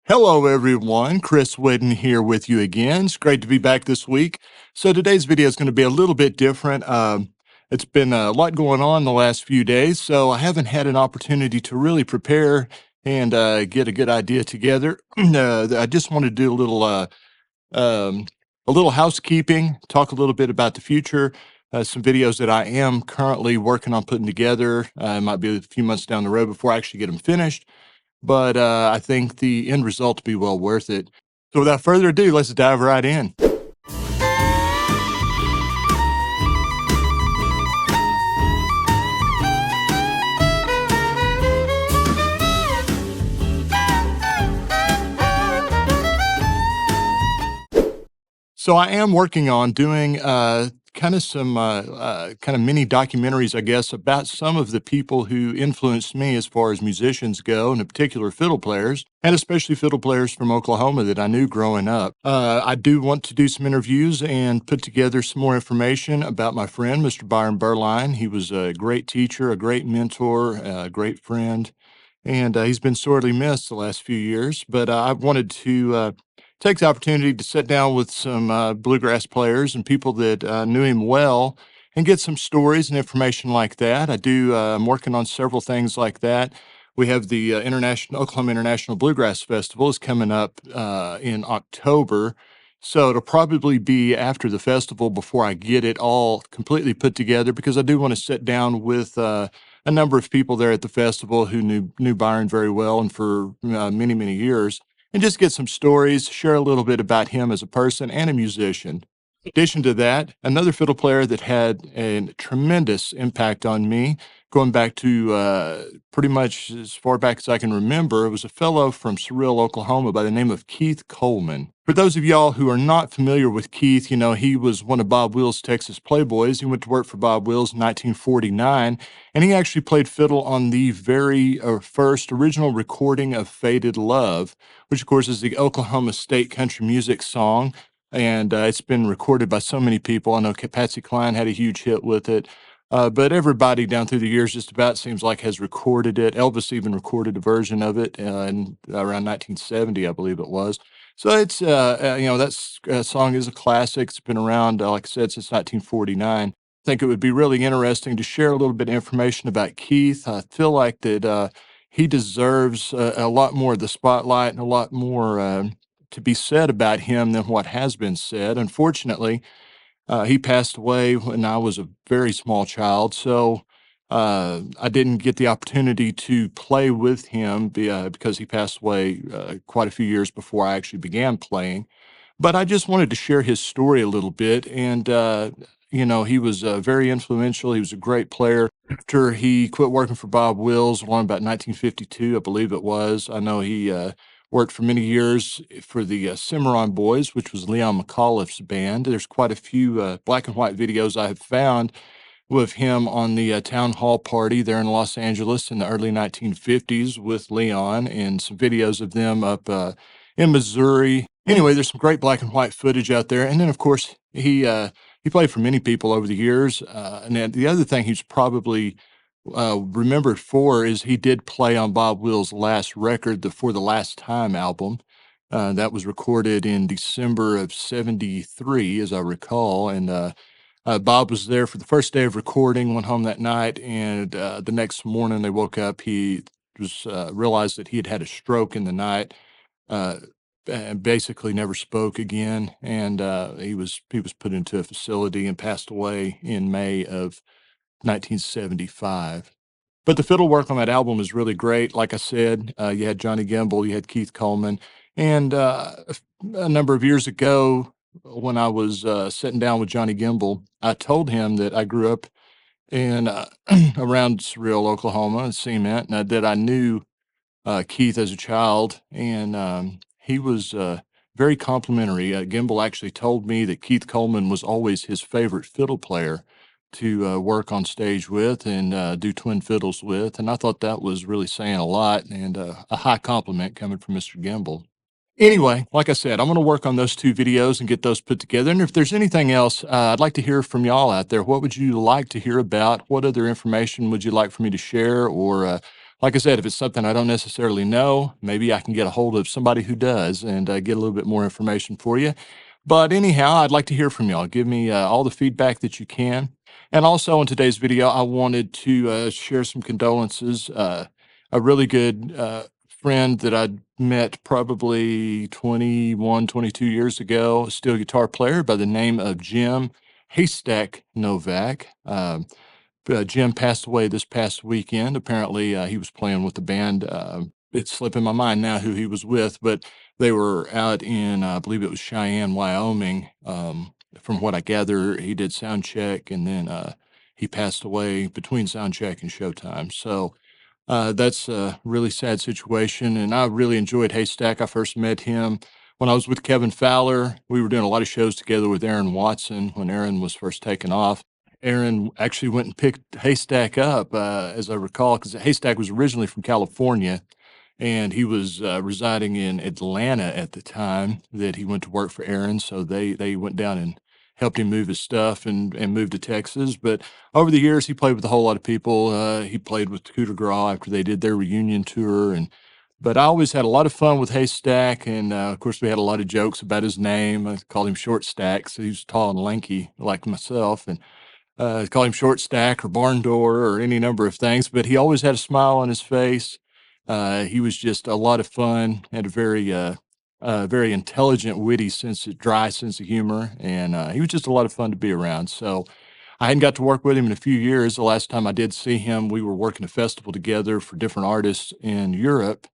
Hello, everyone. Chris Whidden here with you again. It's great to be back this week. So today's video is going to be a little bit different. It's been a lot going on the last few days, so I haven't had an opportunity to really prepare and get a good idea together. I just want to do um, a little housekeeping, talk a little bit about the future. Some videos that I am currently working on putting together. It might be a few months down the road before I actually get them finished, but I think the end result will be well worth it. So without further ado, let's dive right in. So I am working on doing kind of some kind of mini documentaries, I guess, about some of the people who influenced me as far as musicians go, and in particular fiddle players, and especially fiddle players from Oklahoma that I knew growing up. I do want to do some interviews and put together some more information about my friend, Mr. Byron Berline. He was a great teacher, a great mentor, a great friend, and he's been sorely missed the last few years. But I wanted to take the opportunity to sit down with some bluegrass players and people that knew him well and get some stories and information like that. I'm working on several things like that. We have the Oklahoma International Bluegrass Festival is coming up in October. So it'll probably be after the festival before I get it all completely put together, because I do want to sit down with a number of people there at the festival who knew Byron very well and for many, many years, and just get some stories, share a little bit about him as a person and a musician. In addition to that, another fiddle player that had a tremendous impact on me, going back to pretty much as far back as I can remember, was a fellow from Surreal, Oklahoma by the name of Keith Coleman. For those of y'all who are not familiar with Keith, you know, he was one of Bob Wills' Texas Playboys. He went to work for Bob Wills in 1949, and he actually played fiddle on the very first original recording of Faded Love, which of course is the Oklahoma State country music song. And it's been recorded by so many people. I know Patsy Cline had a huge hit with it. But everybody down through the years just about seems like has recorded it. Elvis even recorded a version of it in around 1970, I believe it was. So it's, that song is a classic. It's been around, like I said, since 1949. I think it would be really interesting to share a little bit of information about Keith. I feel like that he deserves a lot more of the spotlight and a lot more to be said about him than what has been said. Unfortunately, he passed away when I was a very small child, so I didn't get the opportunity to play with him because he passed away quite a few years before I actually began playing. But I just wanted to share his story a little bit, and he was very influential. He was a great player. After he quit working for Bob Wills, around about 1952, I believe it was. I know he worked for many years for the Cimarron Boys, which was Leon McAuliffe's band. There's quite a few black and white videos I have found with him on the town hall party there in Los Angeles in the early 1950s with Leon, and some videos of them up in Missouri. Anyway, there's some great black and white footage out there. And then, of course, he played for many people over the years. And then the other thing he's probably remembered for is he did play on Bob Wills' last record, the For the Last Time album. That was recorded in December of '73, as I recall. And Bob was there for the first day of recording, went home that night, and the next morning they woke up. He was realized that he had had a stroke in the night, uh, and basically never spoke again. And he was put into a facility and passed away in May of 1975. But the fiddle work on that album is really great. Like I said, you had Johnny Gimble, you had Keith Coleman, and a number of years ago, when I was sitting down with Johnny Gimble, I told him that I grew up in around Surreal, Oklahoma, and Cement, and that I knew Keith as a child, and he was very complimentary. Gimble actually told me that Keith Coleman was always his favorite fiddle player to work on stage with and do twin fiddles with, and I thought that was really saying a lot, and a high compliment coming from Mr. Gimble. Anyway, like I said, I'm going to work on those two videos and get those put together. And if there's anything else, I'd like to hear from y'all out there. What would you like to hear about? What other information would you like for me to share? Or like I said, if it's something I don't necessarily know, maybe I can get a hold of somebody who does and get a little bit more information for you. But anyhow, I'd like to hear from y'all. Give me all the feedback that you can. And also in today's video, I wanted to share some condolences. A really good friend that I met probably 21, 22 years ago, a steel guitar player by the name of Jim Haystack Novak. Jim passed away this past weekend. Apparently, he was playing with the band. It's slipping my mind now who he was with, but they were out in, I believe it was Cheyenne, Wyoming. From what I gather, he did sound check, and then he passed away between sound check and showtime. So that's a really sad situation, and I really enjoyed Haystack. I first met him when I was with Kevin Fowler. We were doing a lot of shows together with Aaron Watson when Aaron was first taken off. Aaron actually went and picked Haystack up, as I recall, because Haystack was originally from California, and he was residing in Atlanta at the time that he went to work for Aaron. So they went down and helped him move his stuff and moved to Texas. But over the years, he played with a whole lot of people. He played with Coup de Grace after they did their reunion tour, and but I always had a lot of fun with Haystack, and of course, we had a lot of jokes about his name. I called him Short Stack, so he was tall and lanky like myself, and call him short stack or barn door or any number of things, but he always had a smile on his face. He was just a lot of fun, had a very intelligent, witty dry sense of humor, and he was just a lot of fun to be around. So I hadn't got to work with him in a few years. The last time I did see him, we were working a festival together for different artists in Europe.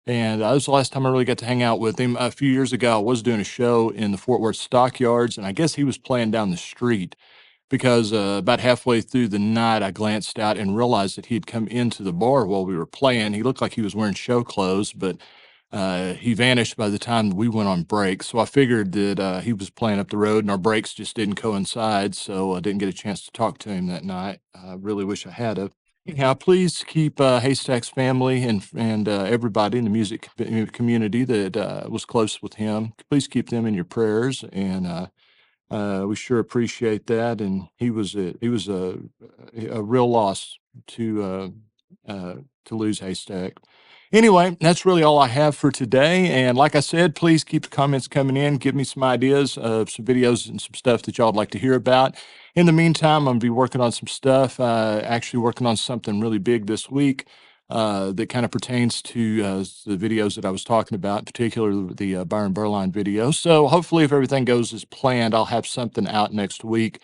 And that was the last time I really got to hang out with him. A few years ago, I was doing a show in the Fort Worth Stockyards, and I guess he was playing down the street because about halfway through the night, I glanced out and realized that he had come into the bar while we were playing. He looked like he was wearing show clothes, but he vanished by the time we went on break. So I figured that he was playing up the road and our breaks just didn't coincide. So I didn't get a chance to talk to him that night. I really wish I had have. Anyhow, please keep Haystack's family and everybody in the music community that was close with him. Please keep them in your prayers, and we sure appreciate that. And he was a real loss to lose Haystack. Anyway, that's really all I have for today. And like I said, please keep the comments coming in. Give me some ideas of some videos and some stuff that y'all would like to hear about. In the meantime, I'm going to be working on some stuff, actually working on something really big this week that kind of pertains to the videos that I was talking about, in particular the Byron Berline video. So hopefully, if everything goes as planned, I'll have something out next week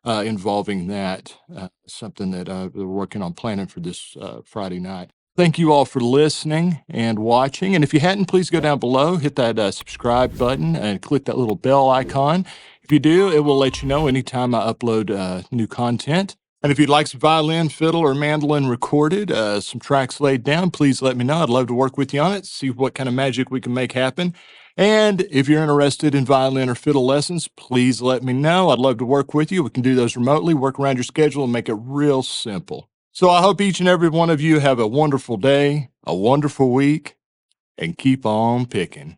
involving that, something that we're working on planning for this Friday night. Thank you all for listening and watching. And if you hadn't, please go down below, hit that subscribe button, and click that little bell icon. If you do, it will let you know anytime I upload new content. And if you'd like some violin, fiddle, or mandolin recorded, some tracks laid down, please let me know. I'd love to work with you on it, see what kind of magic we can make happen. And if you're interested in violin or fiddle lessons, please let me know. I'd love to work with you. We can do those remotely, work around your schedule, and make it real simple. So I hope each and every one of you have a wonderful day, a wonderful week, and keep on picking.